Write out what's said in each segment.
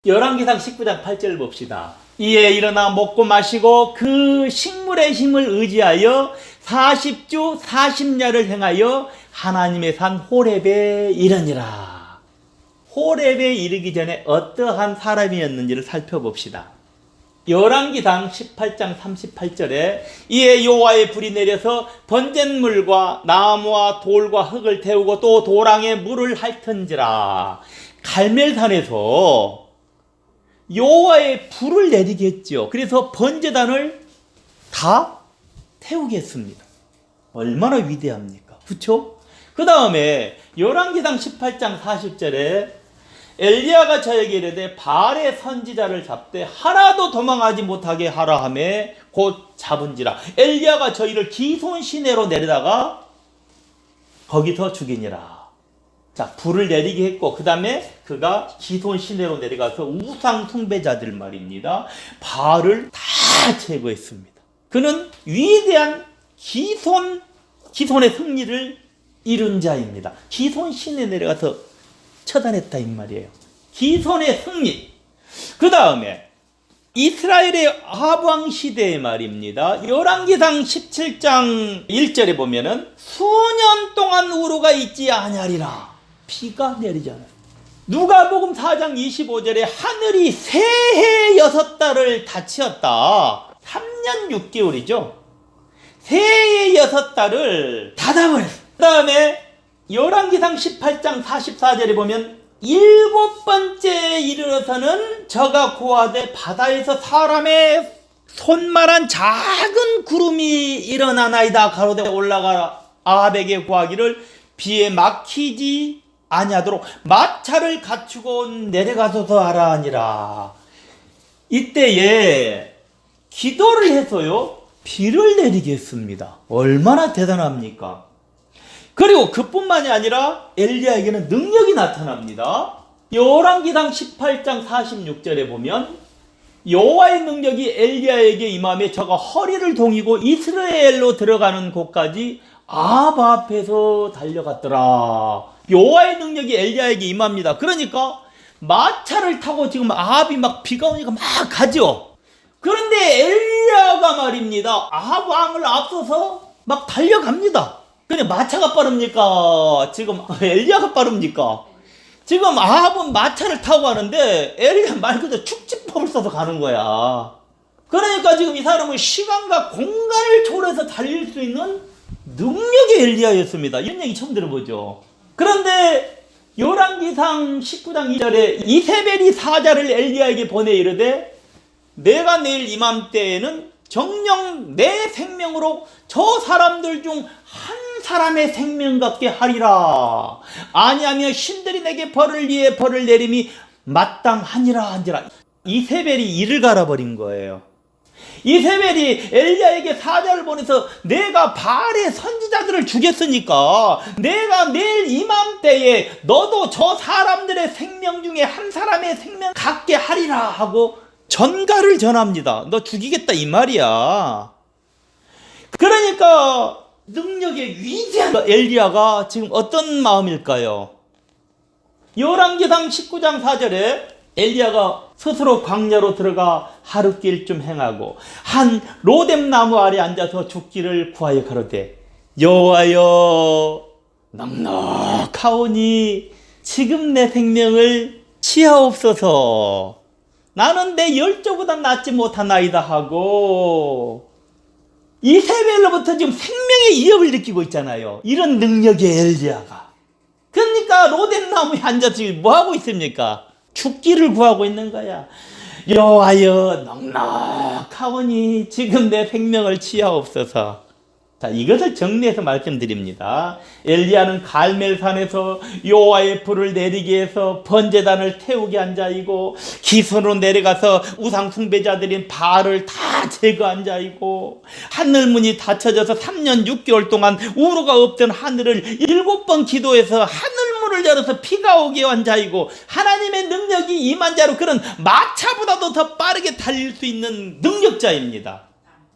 열왕기상 19장 8절 봅시다. 이에 일어나 먹고 마시고 그 식물의 힘을 의지하여 40주 40야를 행하여 하나님의 산 호렙에 이르니라. 호렙에 이르기 전에 어떠한 사람이었는지를 살펴봅시다. 열왕기상 18장 38절에 이에 여호와의 불이 내려서 번젠 물과 나무와 돌과 흙을 태우고 또 도랑에 물을 핥은지라. 갈멜산에서 여호와의 불을 내리게 했죠. 그래서 번제단을 다 태우게 했습니다. 얼마나 위대합니까? 그렇죠? 그 다음에 열왕기상 18장 40절에 엘리야가 저에게 이르되 바알의 선지자를 잡되 하나도 도망하지 못하게 하라 하매 곧 잡은지라. 엘리야가 저희를 기손 시내로 내려다가 거기서 죽이니라. 자, 불을 내리게 했고 그 다음에 그가 기손 시내로 내려가서 우상 숭배자들 말입니다. 바알을 다 제거했습니다. 그는 위대한 기손의 승리를 이룬 자입니다. 기손 시내에 내려가서 처단했다 이 말이에요. 기손의 승리. 그 다음에 이스라엘의 아합왕 시대의 말입니다. 열왕기상 17장 1절에 보면은 수년 동안 우루가 있지 아니하리라. 비가 내리잖아요. 누가복음 4장 25절에 하늘이 새해 6달을 닫히었다. 3년 6개월이죠. 새해 6달을 닫아버렸어요. 그 다음에 열왕기상 18장 44절에 보면 7번째에 이르러서는 저가 고하되 바다에서 사람의 손만한 작은 구름이 일어나나이다. 가로되 올라가라. 아합에게 고하기를 비에 막히지 아니하도록 마차를 갖추고 내려가소서 하라 하니라. 이때에 기도를 해서요 비를 내리게 했습니다. 얼마나 대단합니까? 그리고 그뿐만이 아니라 엘리야에게는 능력이 나타납니다. 열왕기상 18장 46절에 보면 여호와의 능력이 엘리야에게 임하며 저가 허리를 동이고 이스라엘로 들어가는 곳까지 아합 앞에서 달려갔더라. 여호와의 능력이 엘리야에게 임합니다. 그러니까 마차를 타고 지금 아합이 막 비가 오니까 막 가죠. 그런데 엘리야가 말입니다. 아합 왕을 앞서서 막 달려갑니다. 근데 마차가 빠릅니까? 지금 엘리야가 빠릅니까? 지금 아합은 마차를 타고 가는데 엘리야 말 그대로 축지법을 써서 가는 거야. 그러니까 지금 이 사람은 시간과 공간을 초월해서 달릴 수 있는 능력의 엘리야였습니다. 이런 얘기 처음 들어보죠. 그런데 열왕기상 19장 2절에 이세벨이 사자를 엘리야에게 보내 이르되 내가 내일 이맘때에는 정녕 내 생명으로 저 사람들 중 한 사람의 생명 같게 하리라. 아니하면 신들이 내게 벌을 위해 벌을 내림이 마땅하니라 한지라. 이세벨이 이를 갈아버린 거예요. 이세벨이 엘리야에게 사자를 보내서 내가 바알의 선지자들을 죽였으니까 내가 내일 이맘때에 너도 저 사람들의 생명 중에 한 사람의 생명 갖게 하리라 하고 전가를 전합니다. 너 죽이겠다 이 말이야. 그러니까 능력의 위대한 엘리야가 지금 어떤 마음일까요? 열왕기상 19장 4절에 엘리야가 스스로 광야로 들어가 하룻길 좀 행하고 한 로뎀 나무 아래 앉아서 죽기를 구하여 가로되 여호와여 넉넉하오니 지금 내 생명을 취하옵소서. 나는 내 열조보다 낫지 못하나이다 하고 이세벨로부터 지금 생명의 위협을 느끼고 있잖아요. 이런 능력의 엘리야가. 그러니까 로뎀 나무에 앉아서 뭐 하고 있습니까? 죽기를 구하고 있는 거야. 여호와여 넉넉하오니 지금 내 생명을 취하옵소서. 자, 이것을 정리해서 말씀드립니다. 엘리야는 갈멜산에서 여호와의 불을 내리게 해서 번제단을 태우게 한 자이고 기손으로 내려가서 우상 숭배자들인 바알을 다 제거한 자이고 하늘문이 닫혀져서 3년 6개월 동안 우루가 없던 하늘을 7번 기도해서 하늘문을 열어서 비가 오게 한 자이고 하나님의 능력이 임한 자로 그런 마차보다도 더 빠르게 달릴 수 있는 능력자입니다.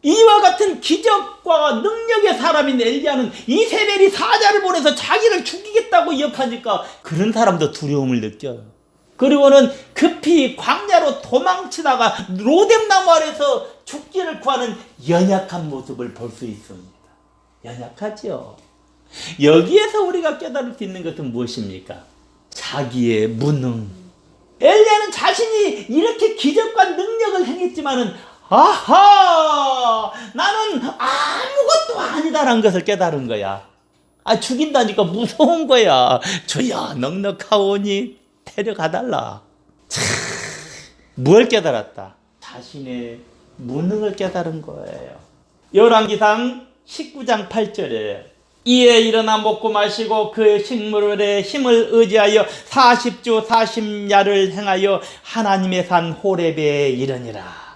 이와 같은 기적과 능력의 사람인 엘리야는 이세벨이 사자를 보내서 자기를 죽이겠다고 위협하니까 그런 사람도 두려움을 느껴요. 그리고는 급히 광야로 도망치다가 로뎀나무 아래서 죽기를 구하는 연약한 모습을 볼 수 있습니다. 연약하죠. 여기에서 우리가 깨달을 수 있는 것은 무엇입니까? 자기의 무능. 엘리야는 자신이 이렇게 기적과 능력을 행했지만은 아하! 나는 아무것도 아니다라는 것을 깨달은 거야. 죽인다니까 무서운 거야. 주여 넉넉하오니 데려가달라. 뭘 깨달았다? 자신의 무능을 깨달은 거예요. 열왕기상 19장 8절에 이에 일어나 먹고 마시고 그 식물의 힘을 의지하여 40주 40야를 행하여 하나님의 산 호렙에 이르니라.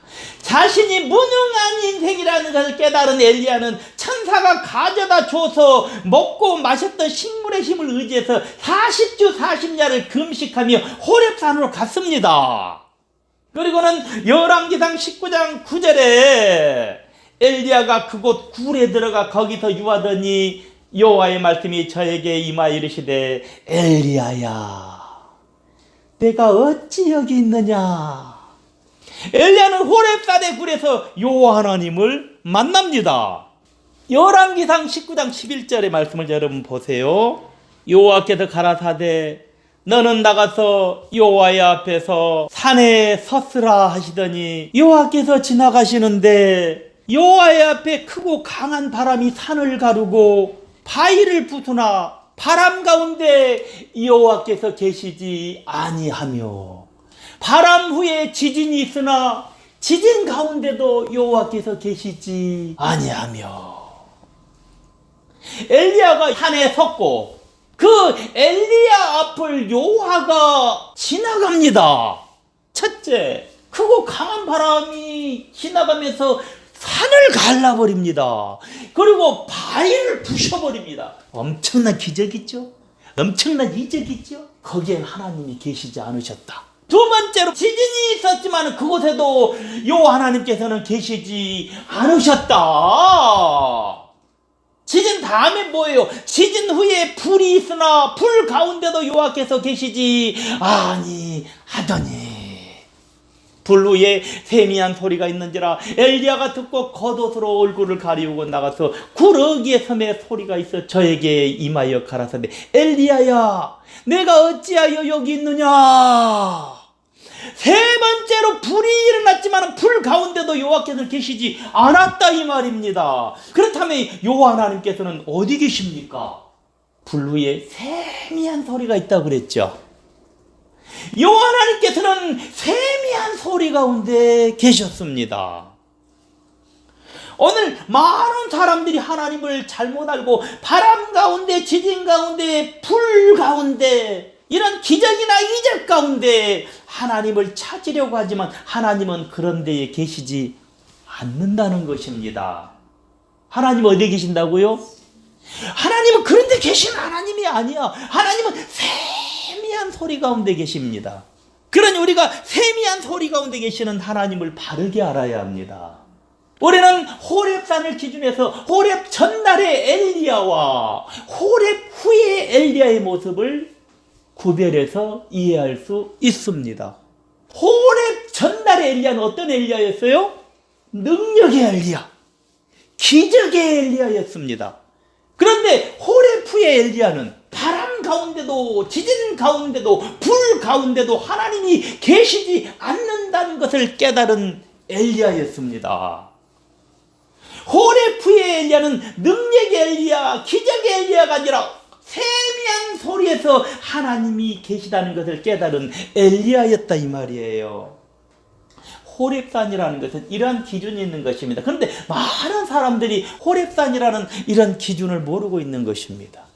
자신이 무능한 인생이라는 것을 깨달은 엘리야는 천사가 가져다 줘서 먹고 마셨던 식물의 힘을 의지해서 40주 40야를 금식하며 호렙산으로 갔습니다. 그리고는 열왕기상 19장 9절에 엘리야가 그곳 굴에 들어가 거기서 유하더니 여호와의 말씀이 저에게 임하여 이르시되 엘리야야 내가 어찌 여기 있느냐. 엘리야는 호렙산의 굴에서 여호와 하나님을 만납니다. 열왕기상 19장 11절의 말씀을 여러분 보세요. 여호와께서 가라사대 너는 나가서 여호와의 앞에서 산에 섰으라 하시더니 여호와께서 지나가시는데 여호와의 앞에 크고 강한 바람이 산을 가르고 바위를 부수나 바람 가운데 여호와께서 계시지 아니하며 바람 후에 지진이 있으나 지진 가운데도 여호와께서 계시지 아니하며. 엘리야가 산에 섰고 그 엘리야 앞을 여호와가 지나갑니다. 첫째, 크고 강한 바람이 지나가면서 산을 갈라버립니다. 그리고 바위를 부셔버립니다. 엄청난 기적이죠. 엄청난 이적이죠. 거기엔 하나님이 계시지 않으셨다. 두 번째로 지진이 있었지만 그곳에도 여호와 하나님께서는 계시지 않으셨다. 지진 다음에 뭐예요? 지진 후에 불이 있으나 불 가운데도 여호와께서 계시지 아니하더니 불 후에 세미한 소리가 있는지라 엘리야가 듣고 겉옷으로 얼굴을 가리우고 나가서 구르기의 섬에 소리가 있어 저에게 임하여 가라사대 엘리야야 내가 어찌하여 여기 있느냐. 세 번째로 불이 일어났지만 불 가운데도 여호와께서는 계시지 않았다 이 말입니다. 그렇다면 여호와 하나님께서는 어디 계십니까? 불 위에 세미한 소리가 있다고 그랬죠. 여호와 하나님께서는 세미한 소리 가운데 계셨습니다. 오늘 많은 사람들이 하나님을 잘못 알고 바람 가운데 지진 가운데 불 가운데 이런 기적이나 이적 가운데 하나님을 찾으려고 하지만 하나님은 그런 데에 계시지 않는다는 것입니다. 하나님 어디에 계신다고요? 하나님은 그런 데 계신 하나님이 아니야. 하나님은 세미한 소리 가운데 계십니다. 그러니 우리가 세미한 소리 가운데 계시는 하나님을 바르게 알아야 합니다. 우리는 호렙산을 기준해서 호렙 전날의 엘리야와 호렙 후의 엘리야의 모습을 구별해서 이해할 수 있습니다. 호렙 전날의 엘리야는 어떤 엘리야였어요? 능력의 엘리야, 기적의 엘리야였습니다. 그런데 호렙 후의 엘리야는 바람 가운데도 지진 가운데도 불 가운데도 하나님이 계시지 않는다는 것을 깨달은 엘리야였습니다. 호렙 후의 엘리야는 능력의 엘리야, 기적의 엘리야가 아니라 세미한 소리에서 하나님이 계시다는 것을 깨달은 엘리야였다 이 말이에요. 호렙산이라는 것은 이러한 기준이 있는 것입니다. 그런데 많은 사람들이 호렙산이라는 이런 기준을 모르고 있는 것입니다.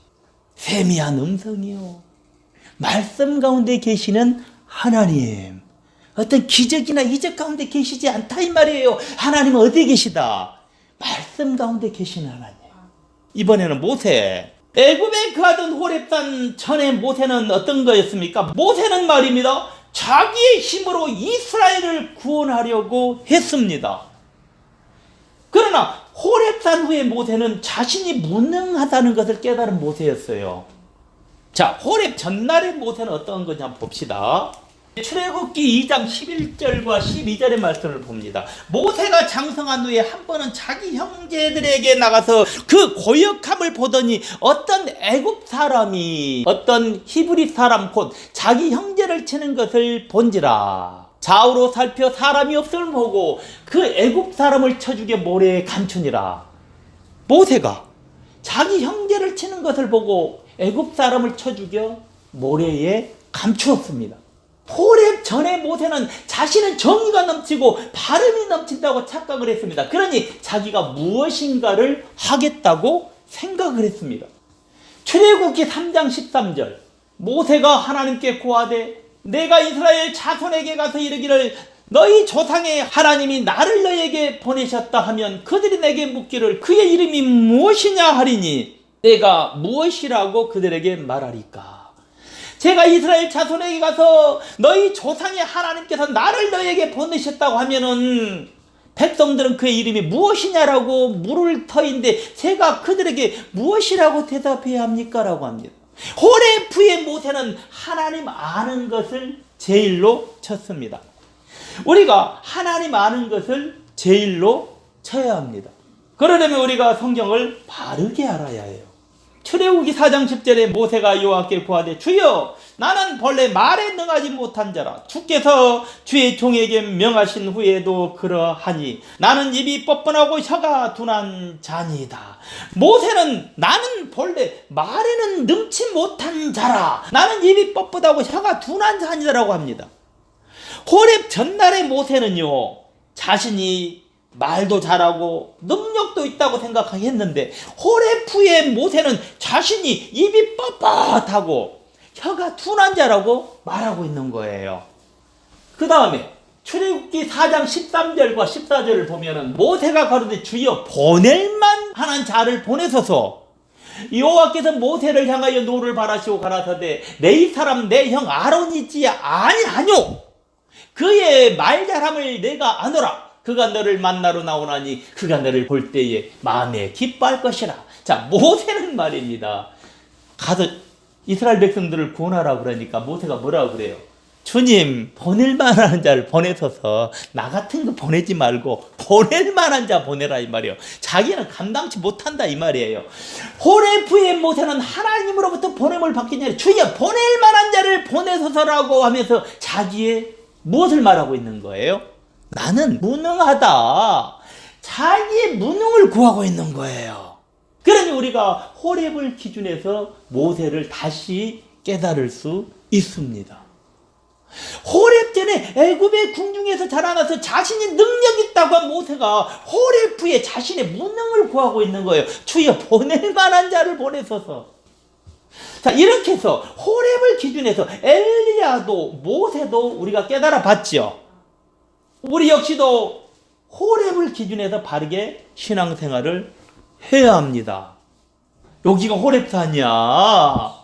세미한 음성이요, 말씀 가운데 계시는 하나님, 어떤 기적이나 이적 가운데 계시지 않다 이 말이에요. 하나님은 어디에 계시다? 말씀 가운데 계시는 하나님. 이번에는 모세. 애굽에 거하던 호렙산 전에 모세는 어떤 거였습니까? 모세는 말입니다, 자기의 힘으로 이스라엘을 구원하려고 했습니다. 그러나 호렙산 후에 모세는 자신이 무능하다는 것을 깨달은 모세였어요. 자, 호렙 전날의 모세는 어떤 건지 한번 봅시다. 출애굽기 2장 11절과 12절의 말씀을 봅니다. 모세가 장성한 후에 한 번은 자기 형제들에게 나가서 그 고역함을 보더니 어떤 애굽 사람이 어떤 히브리 사람 곧 자기 형제를 치는 것을 본지라. 좌우로 살펴 사람이 없음을 보고 그 애굽 사람을 쳐 죽여 모래에 감추니라. 모세가 자기 형제를 치는 것을 보고 애굽 사람을 쳐 죽여 모래에 감추었습니다. 호렙 전에 모세는 자신은 정의가 넘치고 바름이 넘친다고 착각을 했습니다. 그러니 자기가 무엇인가를 하겠다고 생각을 했습니다. 출애굽기 3장 13절 모세가 하나님께 고하되 내가 이스라엘 자손에게 가서 이르기를 너희 조상의 하나님이 나를 너에게 보내셨다 하면 그들이 내게 묻기를 그의 이름이 무엇이냐 하리니 내가 무엇이라고 그들에게 말하리까. 제가 이스라엘 자손에게 가서 너희 조상의 하나님께서 나를 너에게 보내셨다고 하면은 백성들은 그의 이름이 무엇이냐라고 물을 터인데 제가 그들에게 무엇이라고 대답해야 합니까? 라고 합니다. 호레프의 모세는 하나님 아는 것을 제일로 쳤습니다. 우리가 하나님 아는 것을 제일로 쳐야 합니다. 그러려면 우리가 성경을 바르게 알아야 해요. 출애굽기 4장 10절에 모세가 여호와께 구하되 주여 나는 본래 말에 능하지 못한 자라 주께서 주의 종에게 명하신 후에도 그러하니 나는 입이 뻔뻔하고 혀가 둔한 자니이다. 모세는 나는 본래 말에는 능치 못한 자라 나는 입이 뻣뻣하고 혀가 둔한 자니다라고 합니다. 호렙 전날의 모세는요 자신이 말도 잘하고 능력도 있다고 생각했는데 호레프의 모세는 자신이 입이 뻣뻣하고 혀가 둔한 자라고 말하고 있는 거예요. 그 다음에 출애굽기 4장 13절과 14절을 보면은 모세가 가로되 주여 보낼만 하는 자를 보내소서. 여호와께서 모세를 향하여 노를 바라시고 가라사대 내 이 사람 내 형 아론이지 아니하뇨 그의 말 잘함을 내가 아노라. 그가 너를 만나러 나오나니 그가 너를 볼 때에 마음에 기뻐할 것이라. 자, 모세는 말입니다. 가서 이스라엘 백성들을 구원하라 그러니까 모세가 뭐라고 그래요? 주님 보낼 만한 자를 보내셔서 나 같은 거 보내지 말고 보낼 만한 자 보내라 이 말이에요. 자기는 감당치 못한다 이 말이에요. 호레프의 모세는 하나님으로부터 보냄을 받기 전에 주여 보낼 만한 자를 보내소서라고 하면서 자기의 무엇을 말하고 있는 거예요? 나는 무능하다. 자기의 무능을 구하고 있는 거예요. 그러니 우리가 호렙을 기준해서 모세를 다시 깨달을 수 있습니다. 호렙 전에 애굽의 궁중에서 자라나서 자신이 능력 있다고 한 모세가 호렙에 자신의 무능을 구하고 있는 거예요. 주여 보낼 만한 자를 보내소서. 자, 이렇게 해서 호렙을 기준해서 엘리야도 모세도 우리가 깨달아 봤죠. 우리 역시도 호렙을 기준해서 바르게 신앙생활을 해야 합니다. 여기가 호렙산이야.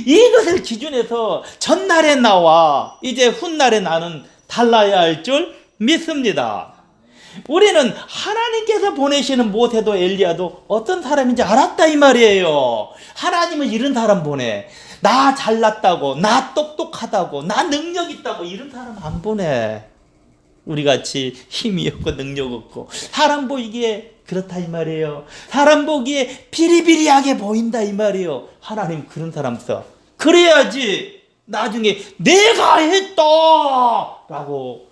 이것을 기준해서 전날의 나와 이제 훗날의 나는 달라야 할 줄 믿습니다. 우리는 하나님께서 보내시는 모세도 엘리야도 어떤 사람인지 알았다 이 말이에요. 하나님은 이런 사람 보내. 나 잘났다고, 나 똑똑하다고, 나 능력 있다고 이런 사람 안 보내. 우리같이 힘이 없고 능력 없고 사람 보이기에 그렇다 이 말이에요. 사람 보기에 비리비리하게 보인다 이 말이에요. 하나님 그런 사람 써. 그래야지 나중에 내가 했다 라고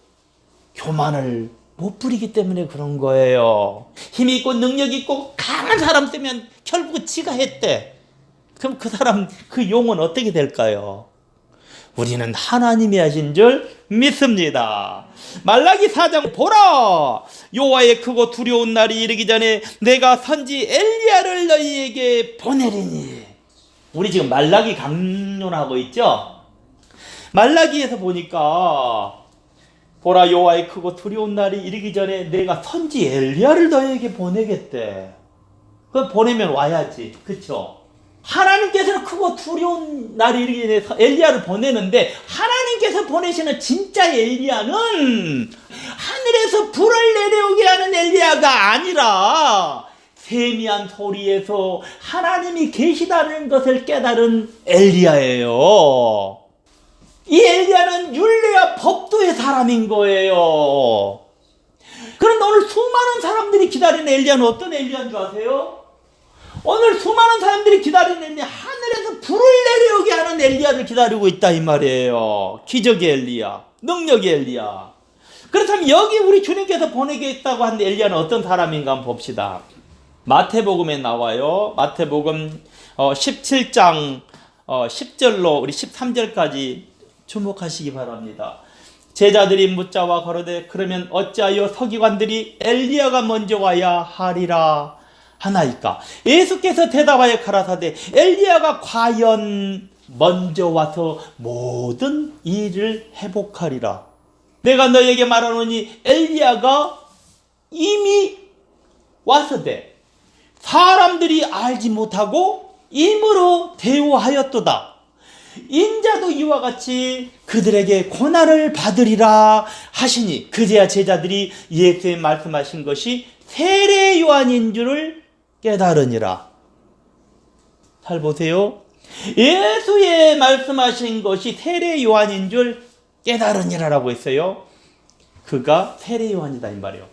교만을 못 부리기 때문에 그런 거예요. 힘이 있고 능력 있고 강한 사람 쓰면 결국 지가 했대. 그럼 그 사람 그 용은 어떻게 될까요? 우리는 하나님이 하신 줄 믿습니다. 말라기 4장 보라 여호와의 크고 두려운 날이 이르기 전에 내가 선지 엘리야를 너희에게 보내리니. 우리 지금 말라기 강론하고 있죠. 말라기에서 보니까 보라 여호와의 크고 두려운 날이 이르기 전에 내가 선지 엘리야를 너희에게 보내겠대. 그럼 보내면 와야지, 그쵸? 하나님께서는 크고 두려운 날이 이르기 전에 엘리야를 보내는데 하나님께서 보내시는 진짜 엘리야는 하늘에서 불을 내려오게 하는 엘리야가 아니라 세미한 소리에서 하나님이 계시다는 것을 깨달은 엘리야예요. 이 엘리야는 율례와 법도의 사람인 거예요. 그런데 오늘 수많은 사람들이 기다리는 엘리야는 어떤 엘리야인 줄 아세요? 오늘 수많은 사람들이 기다리는 엘리야, 하늘에서 불을 내려오게 하는 엘리야를 기다리고 있다 이 말이에요. 기적의 엘리야, 능력의 엘리야. 그렇다면 여기 우리 주님께서 보내겠다고 한 엘리야는 어떤 사람인가 한번 봅시다. 마태복음에 나와요. 마태복음 17장 10절로 우리 13절까지 주목하시기 바랍니다. 제자들이 묻자와 가로되 그러면 어찌하여 서기관들이 엘리야가 먼저 와야 하리라 하나이까? 예수께서 대답하여 가라사대 엘리야가 과연 먼저 와서 모든 일을 회복하리라. 내가 너에게 말하노니 엘리야가 이미 와서되 사람들이 알지 못하고 임으로 대우하였도다. 인자도 이와 같이 그들에게 고난을 받으리라 하시니 그제야 제자들이 예수의 말씀하신 것이 세례 요한인 줄을 깨달으니라. 잘 보세요. 예수의 말씀하신 것이 세례 요한인 줄 깨달으니라라고 했어요. 그가 세례 요한이다 이 말이에요.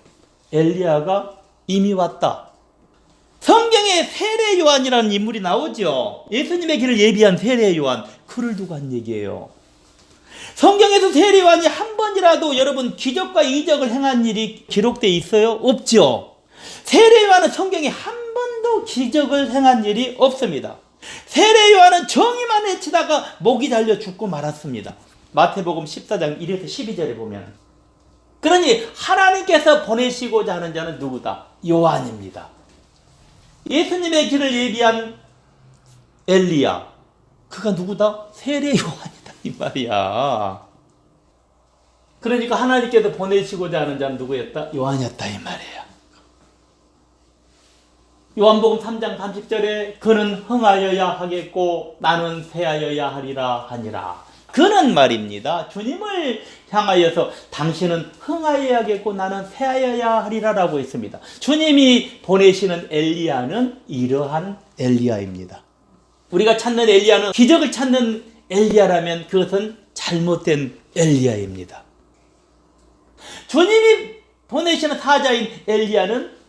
엘리야가 이미 왔다. 성경에 세례 요한이라는 인물이 나오죠. 예수님의 길을 예비한 세례 요한, 그를 두고 한 얘기예요. 성경에서 세례 요한이 한 번이라도 여러분 기적과 이적을 행한 일이 기록되어 있어요? 없죠. 세례 요한은 성경에 한 번도 기적을 행한 일이 없습니다. 세례 요한은 정의만 외치다가 목이 달려 죽고 말았습니다. 마태복음 14장 1에서 12절에 보면. 그러니 하나님께서 보내시고자 하는 자는 누구다? 요한입니다. 예수님의 길을 예비한 엘리야, 그가 누구다? 세례 요한이다 이 말이야. 그러니까 하나님께서 보내시고자 하는 자는 누구였다? 요한이었다 이 말이에요. 요한복음 3장 30절에 그는 흥하여야 하겠고 나는 쇠하여야 하리라 하니라. 그는 말입니다. 주님을 향하여서 당신은 흥하여야겠고 나는 쇠하여야 하리라라고 했습니다. 주님이 보내시는 엘리야는 이러한 엘리야입니다. 우리가 찾는 엘리야는 기적을 찾는 엘리야라면 그것은 잘못된 엘리야입니다. 주님이 보내시는 사자인 엘리야는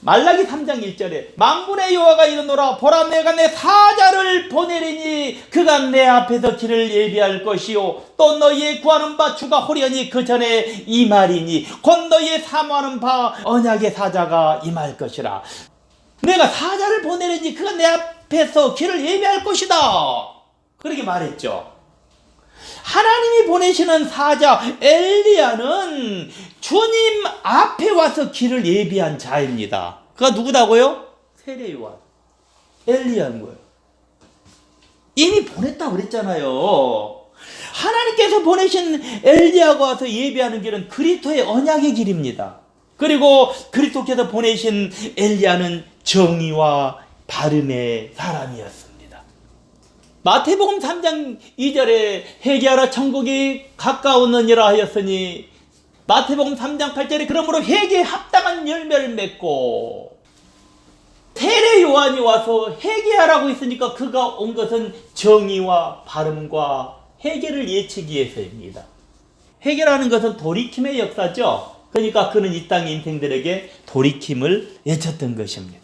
말라기 3장 1절에 만군의 여호와가 이르노라 보라 내가 내 사자를 보내리니 그가 내 앞에서 길을 예비할 것이요 또 너희의 구하는 바 주가 호련히 그 전에 임하리니 곧 너희의 사모하는 바 언약의 사자가 임할 것이라. 내가 사자를 보내리니 그가 내 앞에서 길을 예비할 것이다 그렇게 말했죠. 하나님이 보내시는 사자 엘리야는 주님 앞에 와서 길을 예비한 자입니다. 그가 누구다고요? 세례 요한, 엘리야인 거예요. 이미 보냈다고 그랬잖아요. 하나님께서 보내신 엘리야가 와서 예비하는 길은 그리스도의 언약의 길입니다. 그리고 그리스도께서 보내신 엘리야는 정의와 바름의 사람이었습니다. 마태복음 3장 2절에 회개하라 천국이 가까웠느니라 하였으니 마태복음 3장 8절에 그러므로 회개에 합당한 열매를 맺고 세례 요한이 와서 회개하라고 했으니까 그가 온 것은 정의와 바름과 회개를 예치기 위해서입니다. 회개라는 것은 돌이킴의 역사죠. 그러니까 그는 이 땅의 인생들에게 돌이킴을 외쳤던 것입니다.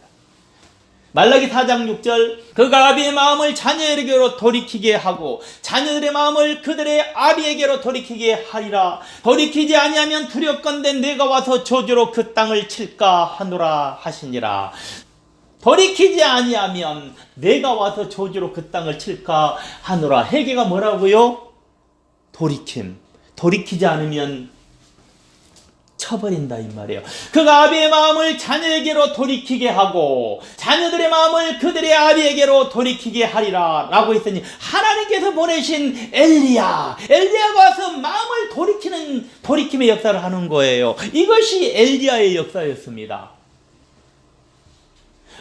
말라기 4장 6절 그가 아비의 마음을 자녀에게로 돌이키게 하고 자녀들의 마음을 그들의 아비에게로 돌이키게 하리라. 돌이키지 아니하면 두렵건대 내가 와서 저주로 그 땅을 칠까 하노라 하시니라. 돌이키지 아니하면 내가 와서 저주로 그 땅을 칠까 하노라. 회개가 뭐라고요? 돌이킴. 돌이키지 않으면 쳐버린다 이 말이에요. 그가 아비의 마음을 자녀에게로 돌이키게 하고 자녀들의 마음을 그들의 아비에게로 돌이키게 하리라 라고 했으니 하나님께서 보내신 엘리야가 와서 마음을 돌이킴의 역사를 하는 거예요. 이것이 엘리야의 역사였습니다.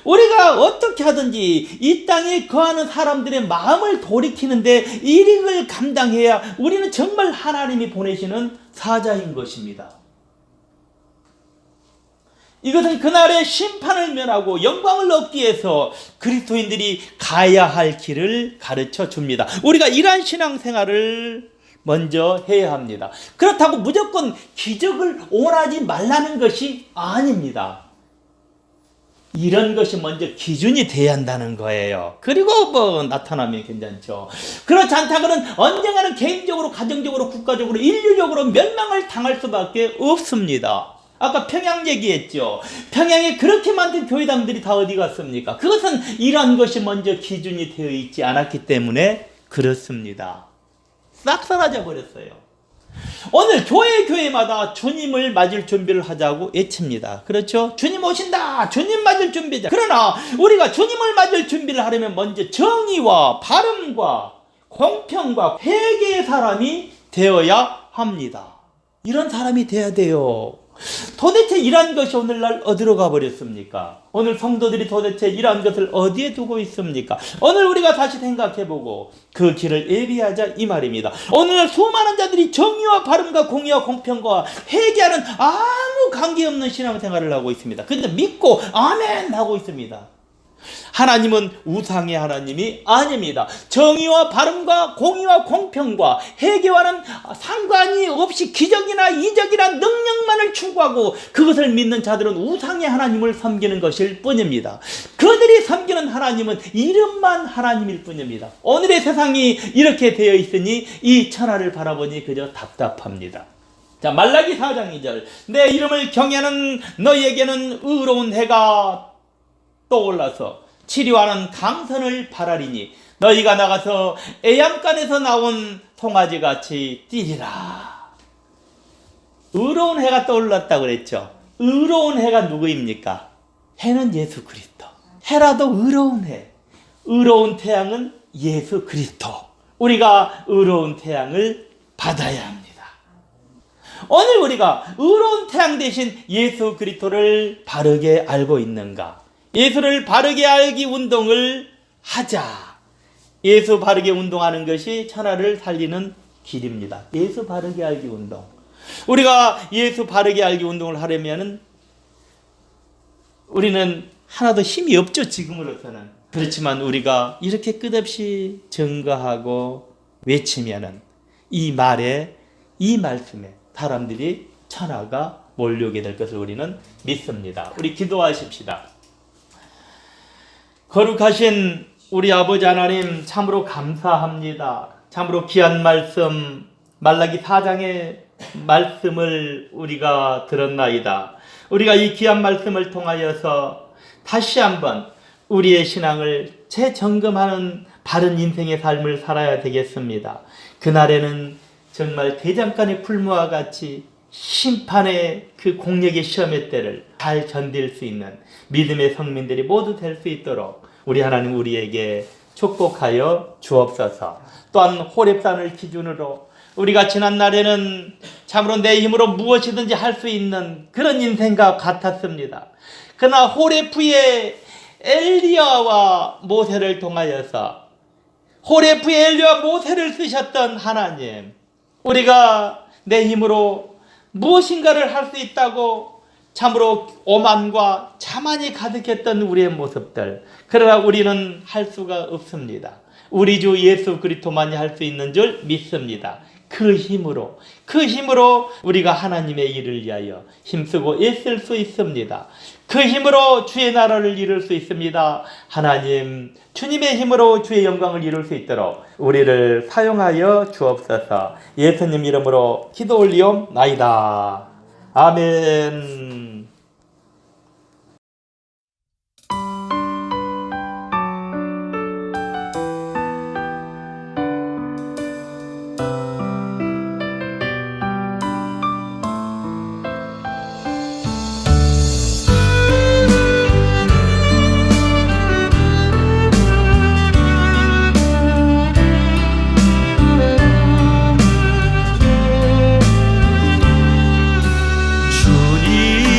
우리가 어떻게 하든지 이 땅에 거하는 사람들의 마음을 돌이키는데 일을 감당해야 우리는 정말 하나님이 보내시는 사자인 것입니다. 이것은 그날의 심판을 면하고 영광을 얻기 위해서 그리스도인들이 가야 할 길을 가르쳐 줍니다. 우리가 이러한 신앙생활을 먼저 해야 합니다. 그렇다고 무조건 기적을 원하지 말라는 것이 아닙니다. 이런 것이 먼저 기준이 돼야 한다는 거예요. 그리고 뭐 나타나면 괜찮죠. 그렇지 않다고는 언젠가는 개인적으로, 가정적으로, 국가적으로, 인류적으로 멸망을 당할 수밖에 없습니다. 아까 평양 얘기했죠. 평양에 그렇게 많은 교회당들이 다 어디 갔습니까? 그것은 이러한 것이 먼저 기준이 되어 있지 않았기 때문에 그렇습니다. 싹 사라져 버렸어요. 오늘 교회마다 주님을 맞을 준비를 하자고 외칩니다. 그렇죠? 주님 오신다. 주님 맞을 준비자. 그러나 우리가 주님을 맞을 준비를 하려면 먼저 정의와 바름과 공평과 회개의 사람이 되어야 합니다. 이런 사람이 돼야 돼요. 도대체 이러한 것이 오늘날 어디로 가버렸습니까? 오늘 성도들이 도대체 이러한 것을 어디에 두고 있습니까? 오늘 우리가 다시 생각해보고 그 길을 예비하자 이 말입니다. 오늘 수많은 자들이 정의와 바름과 공의와 공평과 회개하는 아무 관계없는 신앙생활을 하고 있습니다. 근데 믿고 아멘 하고 있습니다. 하나님은 우상의 하나님이 아닙니다. 정의와 바름과 공의와 공평과 회개와는 상관이 없이 기적이나 이적이나 능력만을 추구하고 그것을 믿는 자들은 우상의 하나님을 섬기는 것일 뿐입니다. 그들이 섬기는 하나님은 이름만 하나님일 뿐입니다. 오늘의 세상이 이렇게 되어 있으니 이 천하를 바라보니 그저 답답합니다. 자, 말라기 4장 2절. 내 이름을 경외하는 너희에게는 의로운 해가 떠올라서 치료하는 강선을 바라리니 너희가 나가서 애양간에서 나온 송아지같이 뛰리라. 의로운 해가 떠올랐다고 그랬죠. 의로운 해가 누구입니까? 해는 예수 그리스도. 해라도 의로운 해. 의로운 태양은 예수 그리스도. 우리가 의로운 태양을 받아야 합니다. 오늘 우리가 의로운 태양 대신 예수 그리스도를 바르게 알고 있는가? 예수를 바르게 알기 운동을 하자. 예수 바르게 운동하는 것이 천하를 살리는 길입니다. 예수 바르게 알기 운동. 우리가 예수 바르게 알기 운동을 하려면 우리는 하나도 힘이 없죠, 지금으로서는. 그렇지만 우리가 이렇게 끝없이 증거하고 외치면은 이 말에, 이 말씀에 사람들이 천하가 몰려오게 될 것을 우리는 믿습니다. 우리 기도하십시다. 거룩하신 우리 아버지 하나님, 참으로 감사합니다. 참으로 귀한 말씀, 말라기 4장의 말씀을 우리가 들었나이다. 우리가 이 귀한 말씀을 통하여서 다시 한번 우리의 신앙을 재점검하는 바른 인생의 삶을 살아야 되겠습니다. 그날에는 정말 대장간의 풀무와 같이 심판의 그 공력의 시험의 때를 잘 견딜 수 있는 믿음의 성민들이 모두 될 수 있도록 우리 하나님 우리에게 축복하여 주옵소서. 또한 호렙산을 기준으로 우리가 지난 날에는 참으로 내 힘으로 무엇이든지 할 수 있는 그런 인생과 같았습니다. 그러나 호렙의 엘리야와 모세를 통하여서 호렙의 엘리야와 모세를 쓰셨던 하나님, 우리가 내 힘으로 무엇인가를 할 수 있다고 참으로 오만과 자만이 가득했던 우리의 모습들, 그러나 우리는 할 수가 없습니다. 우리 주 예수 그리스도만이 할 수 있는 줄 믿습니다. 그 힘으로 우리가 하나님의 일을 위하여 힘쓰고 애쓸 수 있습니다. 그 힘으로 주의 나라를 이룰 수 있습니다. 하나님, 주님의 힘으로 주의 영광을 이룰 수 있도록 우리를 사용하여 주옵소서. 예수님 이름으로 기도 올리옵나이다. 아멘. 주님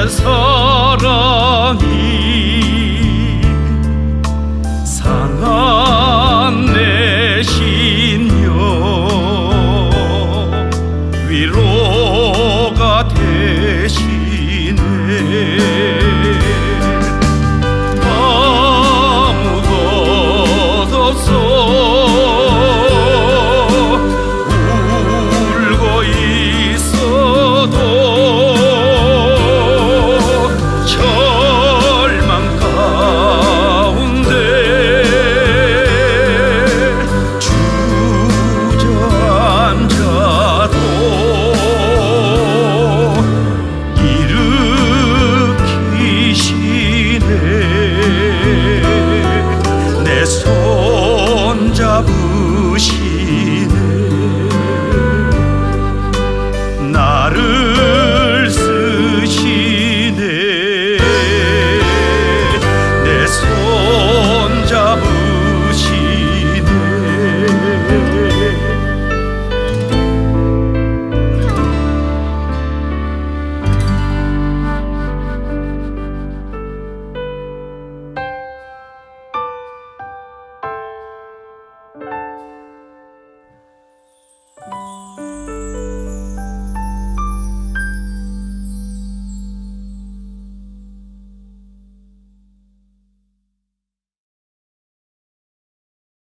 사랑이 상한 내 심령 위로가 되시네.